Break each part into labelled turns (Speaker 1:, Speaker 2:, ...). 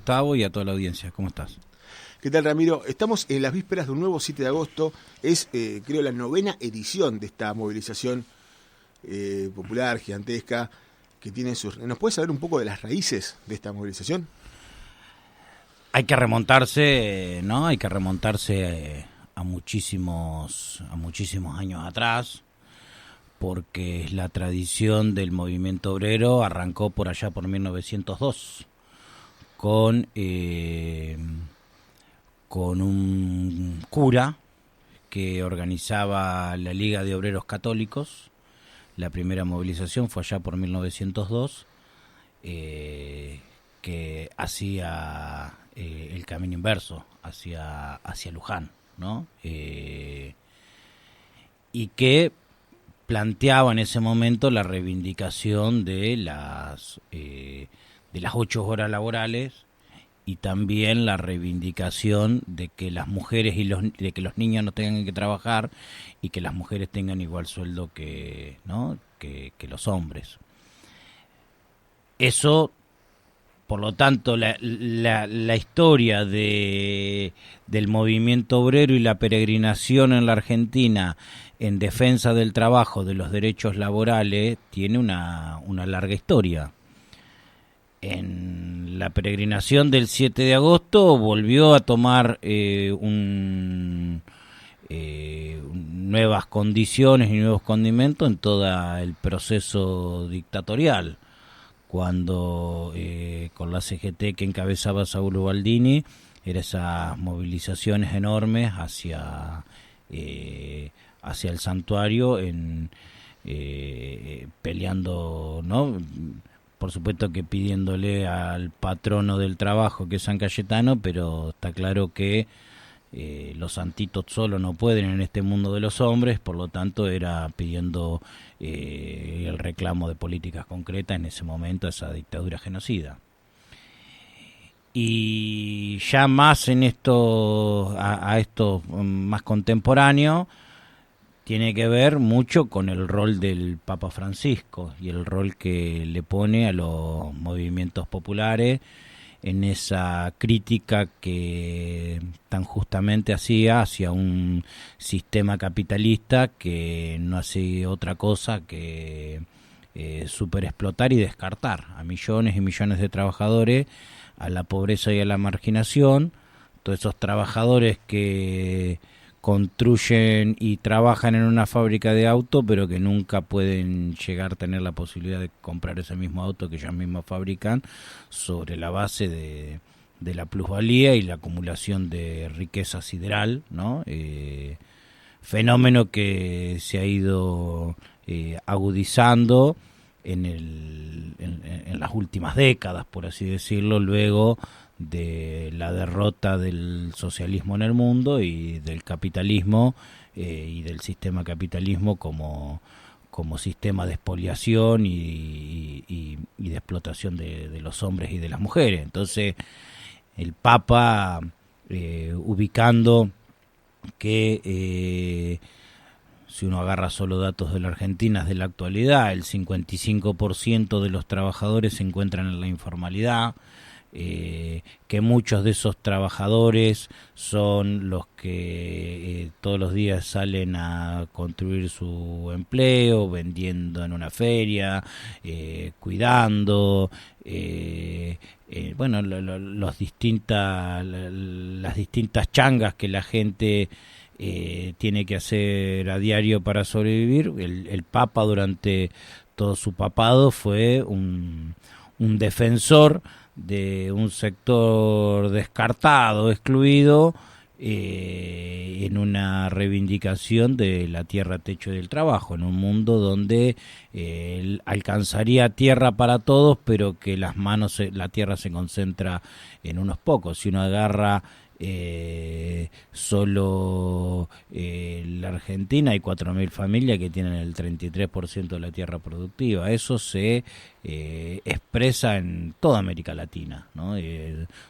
Speaker 1: Gustavo, y a toda la audiencia. ¿Cómo estás?
Speaker 2: ¿Qué tal, Ramiro? Estamos en las vísperas de un nuevo 7 de agosto. Es, creo, la 9ª edición de esta movilización popular, gigantesca, que tiene sus... ¿Nos puedes saber un poco de las raíces de esta movilización?
Speaker 1: Hay que remontarse, ¿no? Hay que remontarse a muchísimos años atrás, porque es la tradición del movimiento obrero. Arrancó por allá por 1902 con un cura que organizaba la Liga de Obreros Católicos. La primera movilización fue allá por 1902, que hacía el camino inverso hacia Luján, ¿no? Y que planteaba en ese momento la reivindicación de las 8 horas laborales, y también la reivindicación de que las mujeres de que los niños no tengan que trabajar y que las mujeres tengan igual sueldo que los hombres. Eso, por lo tanto, la historia del movimiento obrero y la peregrinación en la Argentina en defensa del trabajo, de los derechos laborales, tiene una larga historia. En la peregrinación del 7 de agosto volvió a tomar nuevas condiciones y nuevos condimentos en todo el proceso dictatorial, cuando con la CGT que encabezaba Saúl Ubaldini, eran esas movilizaciones enormes hacia el santuario, peleando, ¿no? Por supuesto que pidiéndole al patrono del trabajo, que es San Cayetano, pero está claro que los santitos solo no pueden en este mundo de los hombres, por lo tanto era pidiendo el reclamo de políticas concretas en ese momento a esa dictadura genocida. Y ya más en esto, a esto más contemporáneo, tiene que ver mucho con el rol del Papa Francisco y el rol que le pone a los movimientos populares en esa crítica que tan justamente hacía hacia un sistema capitalista que no hace otra cosa que superexplotar y descartar a millones y millones de trabajadores a la pobreza y a la marginación. Todos esos trabajadores que construyen y trabajan en una fábrica de auto, pero que nunca pueden llegar a tener la posibilidad de comprar ese mismo auto que ellos mismos fabrican, sobre la base de la plusvalía y la acumulación de riqueza sideral, ¿no? Fenómeno que se ha ido agudizando en las últimas décadas, por así decirlo, luego de la derrota del socialismo en el mundo y del capitalismo y del sistema capitalismo como sistema de expoliación y de explotación de los hombres y de las mujeres. Entonces el Papa, ubicando que si uno agarra solo datos de la Argentina, de la actualidad, el 55% de los trabajadores se encuentran en la informalidad, que muchos de esos trabajadores son los que todos los días salen a construir su empleo, vendiendo en una feria, cuidando, las distintas changas que la gente tiene que hacer a diario para sobrevivir. El Papa, durante todo su papado, fue un defensor de un sector descartado, excluido, en una reivindicación de la tierra, techo y del trabajo, en un mundo donde alcanzaría tierra para todos, pero que la tierra se concentra en unos pocos. Si uno agarra solo la Argentina, hay 4.000 familias que tienen el 33% de la tierra productiva. Eso se expresa en toda América Latina, ¿no?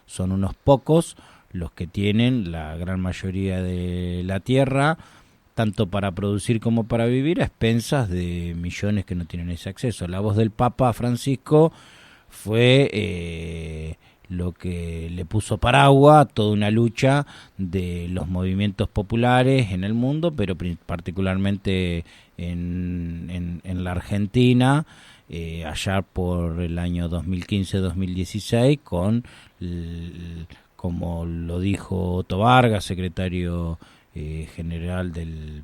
Speaker 1: Son unos pocos los que tienen la gran mayoría de la tierra, tanto para producir como para vivir, a expensas de millones que no tienen ese acceso. La voz del Papa Francisco fue lo que le puso paraguas a toda una lucha de los movimientos populares en el mundo, pero particularmente en la Argentina, allá por el año 2015-2016, con, como lo dijo Otto Vargas, secretario general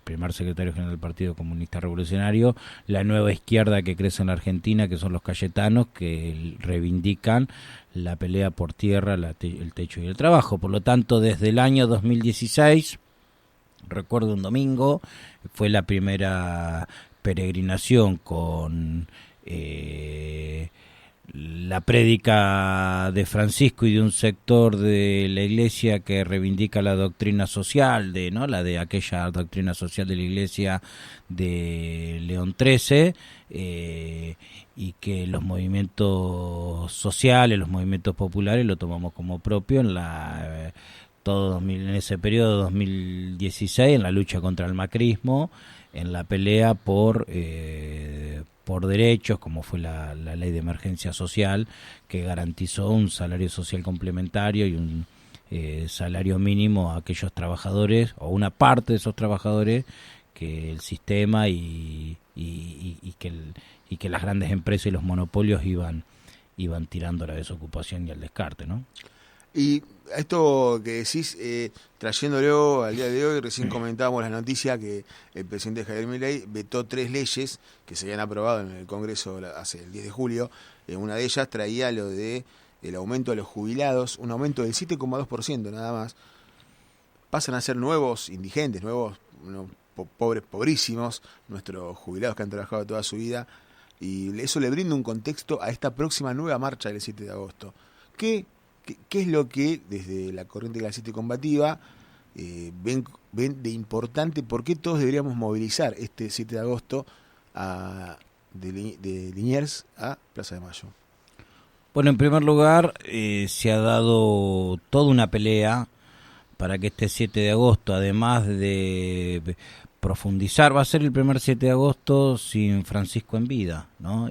Speaker 1: primer secretario general del Partido Comunista Revolucionario, la nueva izquierda que crece en la Argentina, que son los cayetanos, que reivindican la pelea por tierra, el techo y el trabajo. Por lo tanto, desde el año 2016, recuerdo un domingo, fue la primera peregrinación con la prédica de Francisco y de un sector de la Iglesia que reivindica la doctrina social, la de aquella doctrina social de la Iglesia de León XIII, y que los movimientos sociales, los movimientos populares lo tomamos como propio en en ese periodo 2016, en la lucha contra el macrismo, en la pelea por derechos, como fue la ley de emergencia social, que garantizó un salario social complementario y un salario mínimo a aquellos trabajadores, o una parte de esos trabajadores, que el sistema y que las grandes empresas y los monopolios iban tirando a la desocupación y al descarte, ¿no?
Speaker 2: Y esto que decís, trayéndolo al día de hoy, recién comentábamos la noticia que el presidente Javier Milei vetó 3 leyes que se habían aprobado en el Congreso hace el 10 de julio. Una de ellas traía lo de el aumento de los jubilados, un aumento del 7,2% nada más. Pasan a ser nuevos indigentes, nuevos pobres, pobrísimos, nuestros jubilados que han trabajado toda su vida, y eso le brinda un contexto a esta próxima nueva marcha del 7 de agosto. ¿Qué es lo que desde la corriente de la 7 combativa ven de importante? ¿Por qué todos deberíamos movilizar este 7 de agosto de Liniers a Plaza de Mayo?
Speaker 1: Bueno, en primer lugar, se ha dado toda una pelea para que este 7 de agosto, además de profundizar, va a ser el primer 7 de agosto sin Francisco en vida, ¿no?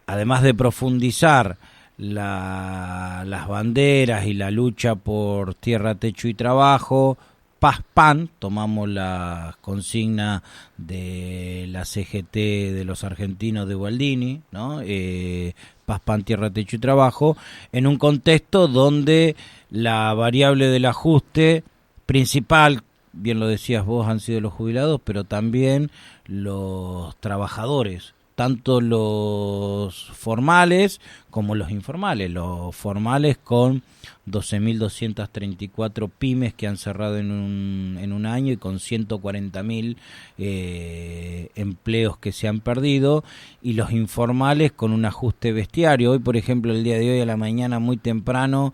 Speaker 1: Además de profundizar las banderas y la lucha por tierra, techo y trabajo, paz, pan, tomamos la consigna de la CGT de los argentinos de Gualdini, ¿no? Paz, pan, tierra, techo y trabajo, en un contexto donde la variable del ajuste principal, bien lo decías vos, han sido los jubilados, pero también los trabajadores, tanto los formales como los informales. Los formales con 12.234 pymes que han cerrado en un año, y con 140.000 empleos que se han perdido, y los informales con un ajuste bestiario. Hoy, por ejemplo, el día de hoy a la mañana muy temprano,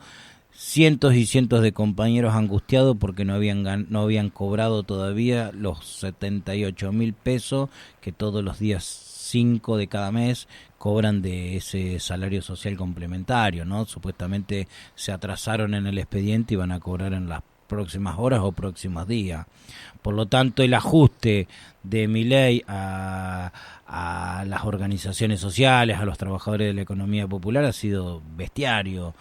Speaker 1: cientos y cientos de compañeros angustiados porque no habían cobrado todavía los 78.000 pesos que todos los días 5 de cada mes cobran de ese salario social complementario, ¿no? Supuestamente se atrasaron en el expediente y van a cobrar en las próximas horas o próximos días. Por lo tanto, el ajuste de Milei a las organizaciones sociales, a los trabajadores de la economía popular, ha sido bestiario.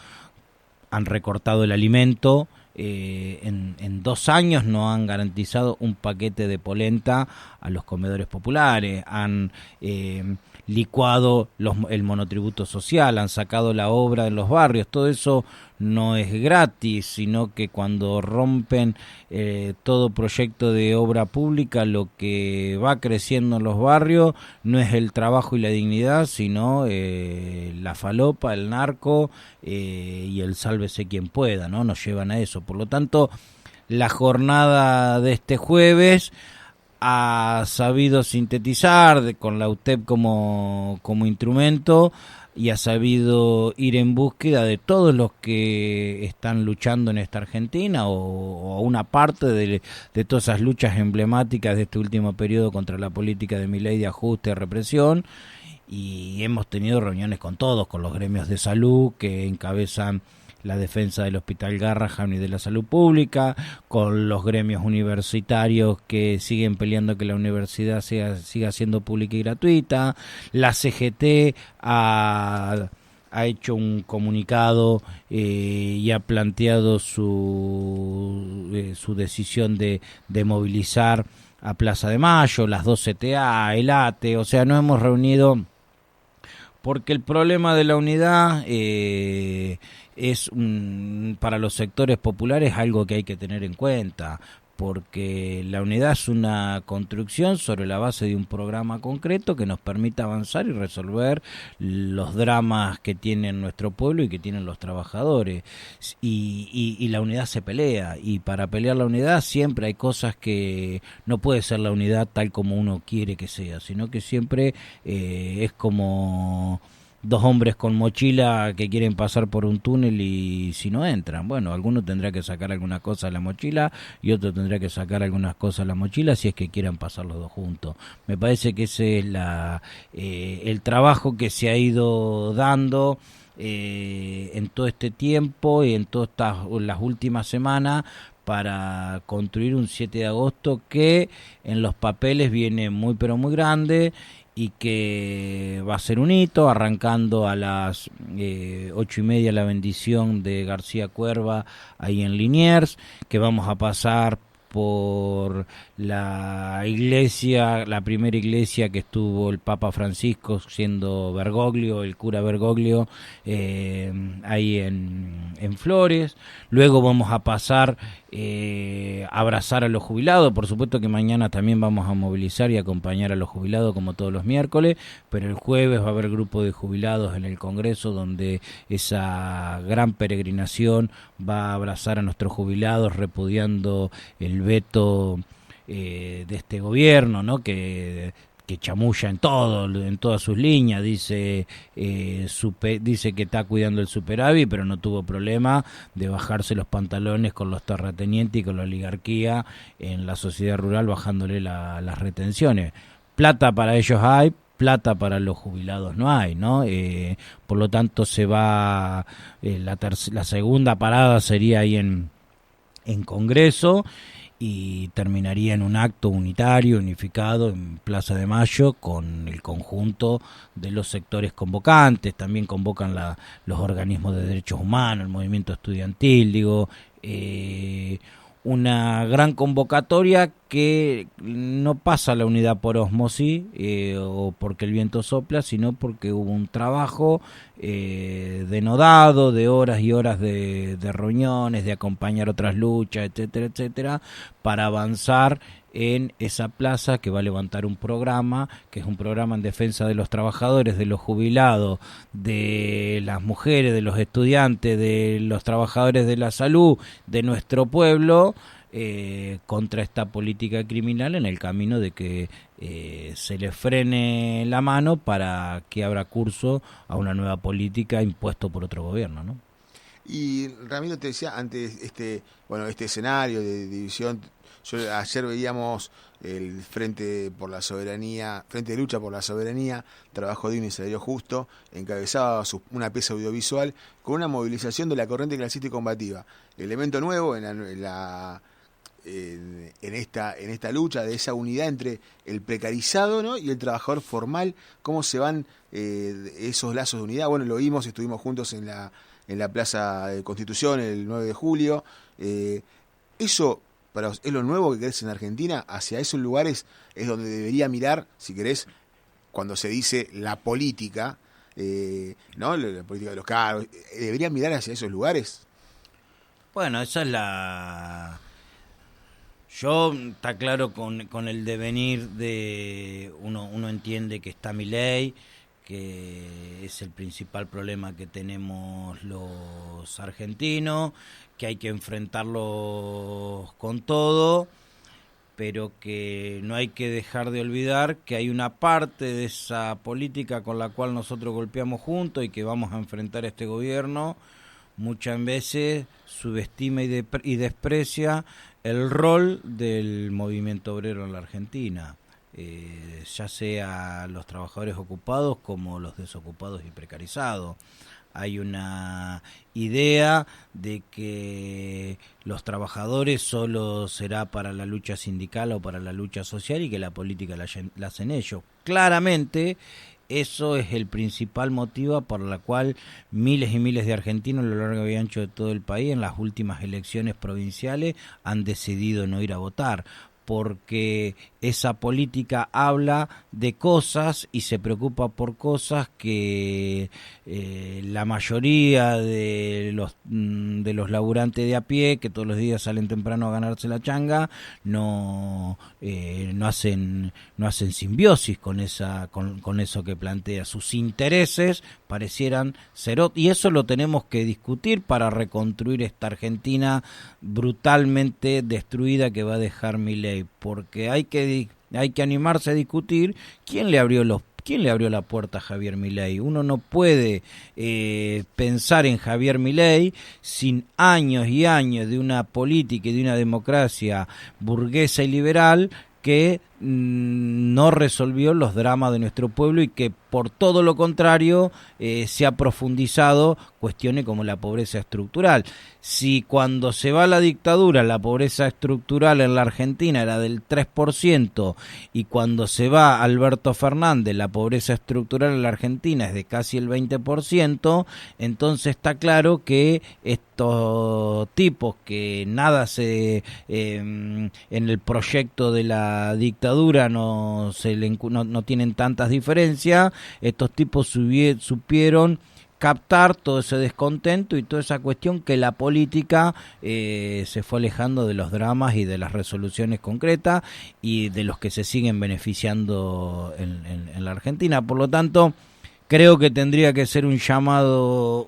Speaker 1: Han recortado el alimento. En 2 años no han garantizado un paquete de polenta a los comedores populares, han licuado el monotributo social, han sacado la obra de los barrios. Todo eso no es gratis, sino que cuando rompen todo proyecto de obra pública, lo que va creciendo en los barrios no es el trabajo y la dignidad, sino la falopa, el narco y el sálvese quien pueda, ¿no? Nos llevan a eso. Por lo tanto, la jornada de este jueves ha sabido sintetizar con la UTEP como instrumento, y ha sabido ir en búsqueda de todos los que están luchando en esta Argentina, o una parte de todas esas luchas emblemáticas de este último periodo contra la política de Milei de ajuste y represión. Y hemos tenido reuniones con todos, con los gremios de salud que encabezan la defensa del Hospital Garrahan y de la salud pública, con los gremios universitarios que siguen peleando que la universidad siga siendo pública y gratuita. La CGT ha ha hecho un comunicado y ha planteado su decisión de movilizar a Plaza de Mayo, las dos CTA, el ATE, o sea, nos hemos reunido porque el problema de la unidad es para los sectores populares algo que hay que tener en cuenta, porque la unidad es una construcción sobre la base de un programa concreto que nos permita avanzar y resolver los dramas que tiene nuestro pueblo y que tienen los trabajadores. Y la unidad se pelea, y para pelear la unidad siempre hay cosas que no puede ser la unidad tal como uno quiere que sea, sino que siempre es como dos hombres con mochila que quieren pasar por un túnel y si no entran, bueno, alguno tendrá que sacar alguna cosa de la mochila y otro tendrá que sacar algunas cosas de la mochila si es que quieran pasar los dos juntos. Me parece que ese es el trabajo que se ha ido dando en todo este tiempo y en todas las últimas semanas para construir un 7 de agosto que en los papeles viene muy pero muy grande y que va a ser un hito, arrancando a las 8:30 la bendición de García Cuerva ahí en Liniers, que vamos a pasar por la iglesia, la primera iglesia que estuvo el Papa Francisco siendo Bergoglio, el cura Bergoglio, ahí en Flores. Luego vamos a pasar a abrazar a los jubilados. Por supuesto que mañana también vamos a movilizar y acompañar a los jubilados como todos los miércoles, pero el jueves va a haber grupo de jubilados en el Congreso donde esa gran peregrinación va a abrazar a nuestros jubilados repudiando el veto de este gobierno, ¿no? que chamulla en todas sus líneas, dice que está cuidando el superávit, pero no tuvo problema de bajarse los pantalones con los terratenientes y con la oligarquía en la sociedad rural, bajándole las retenciones. Plata para ellos hay, plata para los jubilados no hay, ¿no? Por lo tanto se va la segunda parada sería ahí en Congreso, y terminaría en un acto unitario, unificado en Plaza de Mayo con el conjunto de los sectores convocantes. También convocan los organismos de derechos humanos, el movimiento estudiantil, una gran convocatoria que no pasa la unidad por ósmosis o porque el viento sopla, sino porque hubo un trabajo denodado de horas y horas de reuniones, de acompañar otras luchas, etcétera, etcétera, para avanzar en esa plaza que va a levantar un programa, que es un programa en defensa de los trabajadores, de los jubilados, de las mujeres, de los estudiantes, de los trabajadores de la salud, de nuestro pueblo, contra esta política criminal, en el camino de que se le frene la mano para que abra curso a una nueva política impuesto por otro gobierno, ¿no?
Speaker 2: Y Ramiro, te decía antes este escenario de división. Ayer veíamos el Frente por la Soberanía, Frente de Lucha por la Soberanía, Trabajo Digno y Salario Justo, encabezaba una pieza audiovisual con una movilización de la corriente clasista y combativa. Elemento nuevo en esta lucha de esa unidad entre el precarizado, ¿no?, y el trabajador formal. ¿Cómo se van esos lazos de unidad? Bueno, lo vimos, estuvimos juntos en la Plaza de Constitución el 9 de julio. Eso es lo nuevo que querés en Argentina. Hacia esos lugares es donde debería mirar, si querés, cuando se dice la política, ¿no?, la política de los cargos. ¿Deberían mirar hacia esos lugares?
Speaker 1: Bueno, esa es Yo, está claro, con el devenir de uno entiende que está Milei, que es el principal problema que tenemos los argentinos, que hay que enfrentarlos con todo, pero que no hay que dejar de olvidar que hay una parte de esa política con la cual nosotros golpeamos juntos y que vamos a enfrentar a este gobierno, muchas veces subestima y desprecia el rol del movimiento obrero en la Argentina, ya sea los trabajadores ocupados como los desocupados y precarizados. Hay una idea de que los trabajadores solo será para la lucha sindical o para la lucha social y que la política la hacen ellos. Claramente Eso es el principal motivo por la cual miles y miles de argentinos a lo largo y ancho de todo el país en las últimas elecciones provinciales han decidido no ir a votar, porque esa política habla de cosas y se preocupa por cosas que la mayoría de los laburantes de a pie, que todos los días salen temprano a ganarse la changa, no hacen simbiosis con eso que plantea. Sus intereses parecieran ser y eso lo tenemos que discutir para reconstruir esta Argentina brutalmente destruida que va a dejar Milei, porque hay que animarse a discutir quién le abrió la puerta a Javier Milei. Uno no puede pensar en Javier Milei sin años y años de una política y de una democracia burguesa y liberal que no resolvió los dramas de nuestro pueblo y que por todo lo contrario se ha profundizado cuestiones como la pobreza estructural. Si cuando se va la dictadura la pobreza estructural en la Argentina era del 3% y cuando se va Alberto Fernández la pobreza estructural en la Argentina es de casi el 20%, entonces está claro que estos tipos que nada en el proyecto de la dictadura no tienen tantas diferencias, estos tipos supieron captar todo ese descontento y toda esa cuestión que la política se fue alejando de los dramas y de las resoluciones concretas y de los que se siguen beneficiando en la Argentina. Por lo tanto, creo que tendría que ser un llamado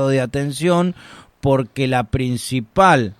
Speaker 1: de atención, porque la principal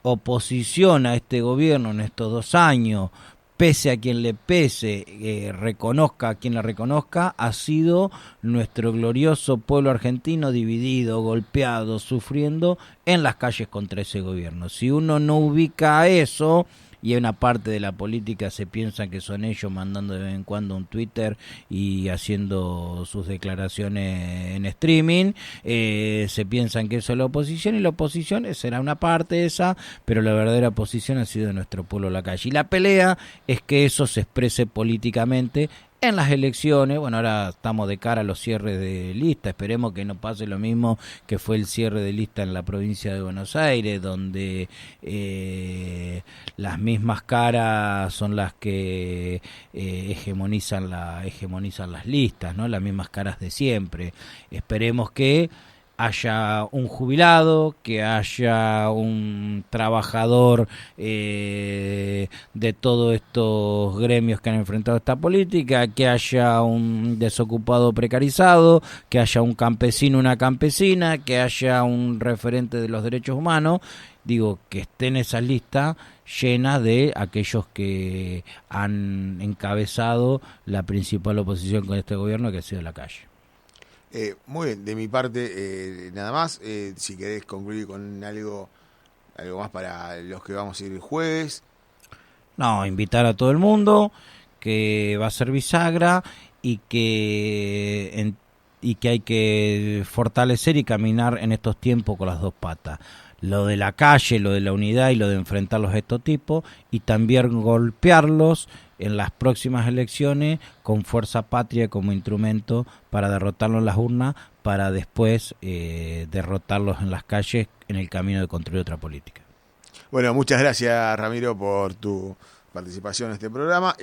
Speaker 1: oposición a este gobierno en estos 2 años, pese a quien le pese, reconozca a quien la reconozca, ha sido nuestro glorioso pueblo argentino dividido, golpeado, sufriendo en las calles contra ese gobierno. Si uno no ubica eso, y una parte de la política se piensa que son ellos mandando de vez en cuando un Twitter y haciendo sus declaraciones en streaming, se piensan que eso es la oposición, y la oposición será una parte esa, pero la verdadera oposición ha sido de nuestro pueblo a la calle. Y la pelea es que eso se exprese políticamente en las elecciones. Bueno, ahora estamos de cara a los cierres de lista, esperemos que no pase lo mismo que fue el cierre de lista en la provincia de Buenos Aires, donde las mismas caras son las que hegemonizan las listas, ¿no? Las mismas caras de siempre. Esperemos que haya un jubilado, que haya un trabajador de todos estos gremios que han enfrentado esta política, que haya un desocupado precarizado, que haya un campesino, una campesina, que haya un referente de los derechos humanos. Digo, que esté en esa lista llena de aquellos que han encabezado la principal oposición con este gobierno, que ha sido la calle.
Speaker 2: Muy bien, de mi parte nada más. Si querés concluir con algo más para los que vamos a ir el jueves.
Speaker 1: No, invitar a todo el mundo, que va a ser bisagra y que hay que fortalecer y caminar en estos tiempos con las dos patas. Lo de la calle, lo de la unidad y lo de enfrentarlos a estos tipos, y también golpearlos en las próximas elecciones con fuerza patria como instrumento para derrotarlos en las urnas, para después derrotarlos en las calles en el camino de construir otra política.
Speaker 2: Bueno, muchas gracias, Ramiro, por tu participación en este programa.